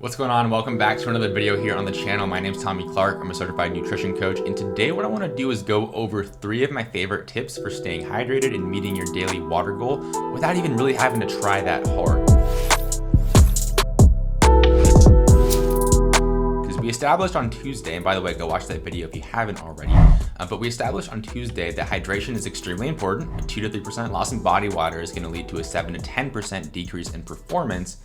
What's going on? Welcome back to another video here on the channel. My name is Tommy Clark. I'm a certified nutrition coach, and today what I want to do is go over 3 of my favorite tips for staying hydrated and meeting your daily water goal without even really having to try that hard. We established on Tuesday, and by the way, go watch that video if you haven't already, but we established on Tuesday that hydration is extremely important. A 2 to 3% loss in body water is going to lead to a 7 to 10% decrease in performance.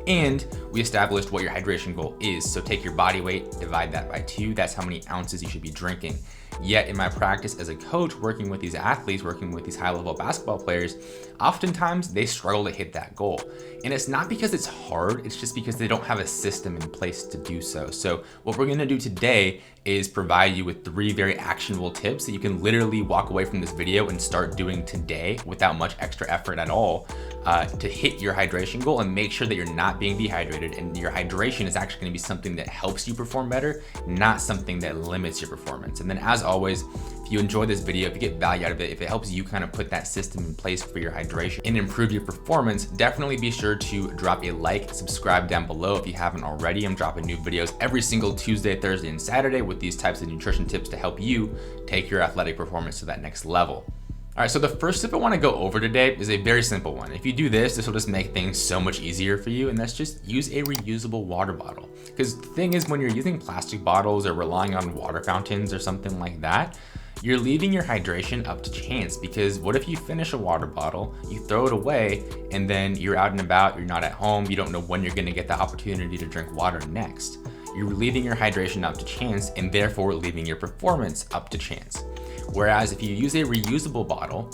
And we established what your hydration goal is. So take your body weight, divide that by 2. That's how many ounces you should be drinking. Yet in my practice as a coach, working with these athletes, working with these high-level basketball players, oftentimes they struggle to hit that goal. And it's not because it's hard, it's just because they don't have a system in place to do so. So what we're gonna do today is provide you with 3 very actionable tips that you can literally walk away from this video and start doing today without much extra effort at all to hit your hydration goal and make sure that you're not being dehydrated, and your hydration is actually gonna be something that helps you perform better, not something that limits your performance. And then as always, if you enjoy this video, if you get value out of it, if it helps you kind of put that system in place for your hydration and improve your performance, definitely be sure to drop a like, subscribe down below if you haven't already. I'm dropping new videos every single Tuesday, Thursday, and Saturday with these types of nutrition tips to help you take your athletic performance to that next level. All right, so the first tip I want to go over today is a very simple one. If you do this will just make things so much easier for you, and that's just use a reusable water bottle. Because the thing is, when you're using plastic bottles or relying on water fountains or something like that, you're leaving your hydration up to chance. Because what if you finish a water bottle, you throw it away, and then you're out and about, you're not at home, you don't know when you're gonna get the opportunity to drink water next. You're leaving your hydration up to chance, and therefore leaving your performance up to chance. Whereas if you use a reusable bottle,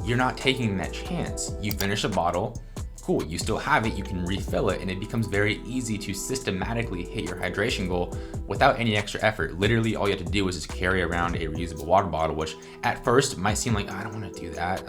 you're not taking that chance. You finish a bottle, cool, you still have it, you can refill it, and it becomes very easy to systematically hit your hydration goal without any extra effort. Literally, all you have to do is just carry around a reusable water bottle, which at first might seem like, oh, I don't want to do that.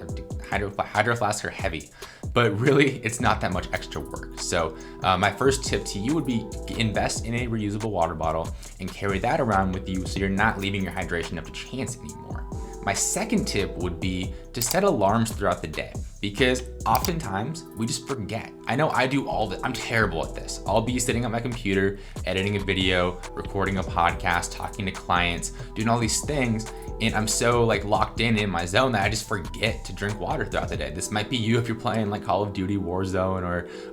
Hydro flasks are heavy, but really it's not that much extra work. So my first tip to you would be invest in a reusable water bottle and carry that around with you so you're not leaving your hydration up to chance anymore. My second tip would be to set alarms throughout the day, because oftentimes we just forget. I know I do I'm terrible at this. I'll be sitting at my computer, editing a video, recording a podcast, talking to clients, doing all these things, and I'm so locked in my zone that I just forget to drink water throughout the day. This might be you if you're playing Call of Duty Warzone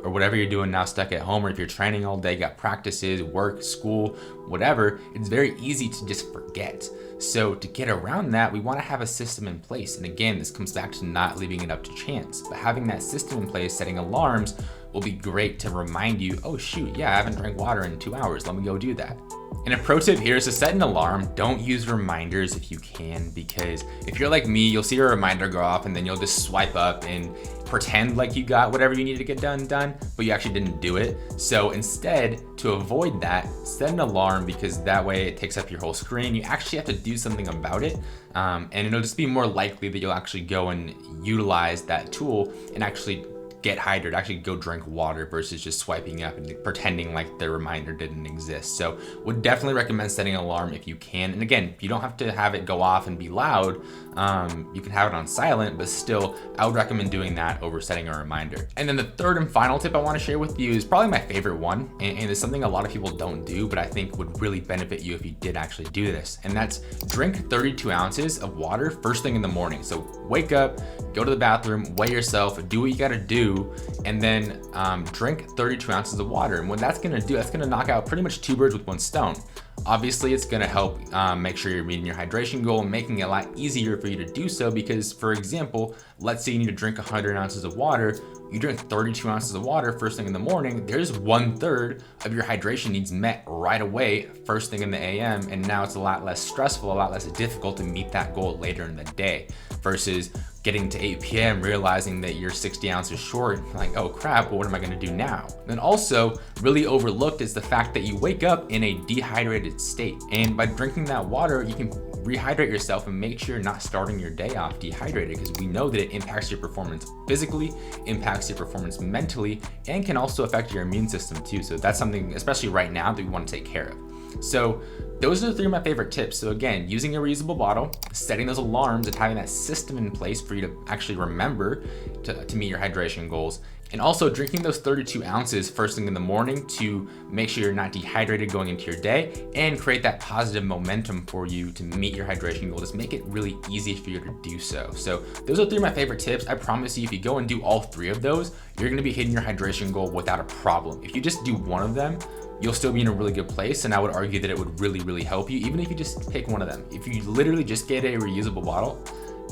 or whatever you're doing now, stuck at home, or if you're training all day, got practices, work, school, whatever. It's very easy to just forget. So to get around that, we want to have a system in place. And again, this comes back to not leaving it up to chance, but having that system in place, setting alarms, will be great to remind you, oh shoot, yeah, I haven't drank water in 2 hours, let me go do that. And a pro tip here is to set an alarm. Don't use reminders if you can, because if you're like me, you'll see a reminder go off and then you'll just swipe up and pretend like you got whatever you needed to get done, but you actually didn't do it. So instead, to avoid that, set an alarm, because that way it takes up your whole screen. You actually have to do something about it, and it'll just be more likely that you'll actually go and utilize that tool and actually get hydrated, actually go drink water, versus just swiping up and pretending like the reminder didn't exist. So would definitely recommend setting an alarm if you can. And again, you don't have to have it go off and be loud. You can have it on silent, but still I would recommend doing that over setting a reminder. And then the third and final tip I want to share with you is probably my favorite one, and it's something a lot of people don't do, but I think would really benefit you if you did actually do this. And that's drink 32 ounces of water first thing in the morning. So wake up, go to the bathroom, weigh yourself, do what you gotta do, and then drink 32 ounces of water. And what that's gonna do, that's gonna knock out pretty much 2 birds with 1 stone. Obviously, it's gonna help make sure you're meeting your hydration goal and making it a lot easier for you to do so, because for example, let's say you need to drink 100 ounces of water, you drink 32 ounces of water first thing in the morning, there's 1/3 of your hydration needs met right away first thing in the AM, and now it's a lot less stressful, a lot less difficult to meet that goal later in the day, versus getting to 8 p.m. realizing that you're 60 ounces short, like, oh crap, well, what am I gonna do now? Then also, really overlooked is the fact that you wake up in a dehydrated state. And by drinking that water, you can rehydrate yourself and make sure you're not starting your day off dehydrated, because we know that it impacts your performance physically, impacts your performance mentally, and can also affect your immune system too. So that's something, especially right now, that we want to take care of. So those are 3 of my favorite tips. So again, using a reusable bottle, setting those alarms and having that system in place for you to actually remember to meet your hydration goals. And also drinking those 32 ounces first thing in the morning to make sure you're not dehydrated going into your day and create that positive momentum for you to meet your hydration goal. Just make it really easy for you to do so. So those are 3 of my favorite tips. I promise you, if you go and do all 3 of those, you're gonna be hitting your hydration goal without a problem. If you just do one of them, you'll still be in a really good place. And I would argue that it would really, really help you, even if you just pick one of them. If you literally just get a reusable bottle,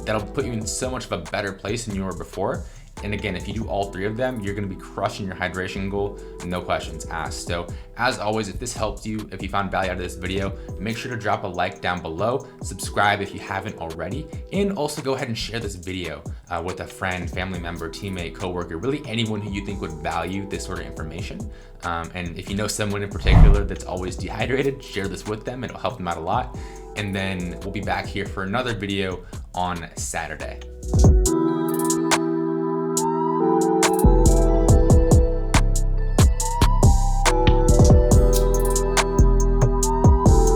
that'll put you in so much of a better place than you were before. And again, if you do all 3 of them, you're gonna be crushing your hydration goal, no questions asked. So as always, if this helped you, if you found value out of this video, make sure to drop a like down below, subscribe if you haven't already, and also go ahead and share this video with a friend, family member, teammate, coworker, really anyone who you think would value this sort of information. And if you know someone in particular that's always dehydrated, share this with them, it'll help them out a lot. And then we'll be back here for another video on Saturday.